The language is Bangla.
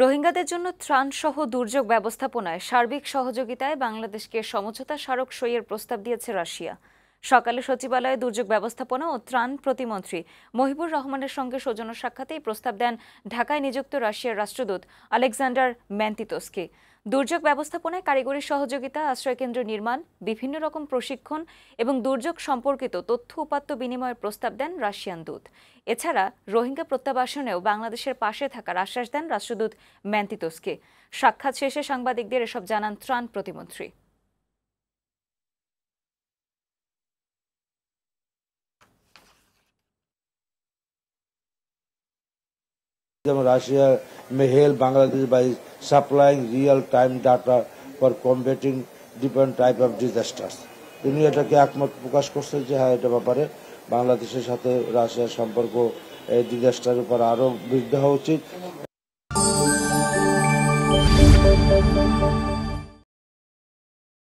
রোহিঙ্গাদের জন্য ত্রাণসহ দুর্যোগ ব্যবস্থাপনায় সার্বিক সহযোগিতায় বাংলাদেশকে সমঝোতা স্মারক সইয়ের প্রস্তাব দিয়েছে রাশিয়া। সকালে সচিবালয়ে দুর্যোগ ব্যবস্থাপনা ও ত্রাণ প্রতিমন্ত্রী মহিবুর রহমানের সঙ্গে সৌজন্য সাক্ষাতে এই প্রস্তাব দেন ঢাকায় নিযুক্ত রাশিয়ার রাষ্ট্রদূত আলেকজান্ডার ম্যান্তিতস্কি। দুর্যোগ ব্যবস্থাপনায় কারিগরি সহযোগিতা, আশ্রয়কেন্দ্র নির্মাণ, বিভিন্ন রকম প্রশিক্ষণ এবং দুর্যোগ সম্পর্কিত তথ্য উপাত্ত বিনিময়ের প্রস্তাব দেন রাশিয়ান দূত। এছাড়া রোহিঙ্গা প্রত্যাবাসনেও বাংলাদেশের পাশে থাকার আশ্বাস দেন রাষ্ট্রদূত ম্যান্তিতস্কি। সাক্ষাৎ শেষে সাংবাদিকদের এসব জানান ত্রাণ প্রতিমন্ত্রী। Russia may help Bangladesh by supplying real-time data for combating different type of disasters. তিনি এটাকে একমত প্রকাশ করছেন যে হ্যাঁ এটা ব্যাপারে বাংলাদেশের সাথে রাশিয়ার সম্পর্ক এই ডিজাস্টারের উপর আরো বৃদ্ধি হওয়া উচিত।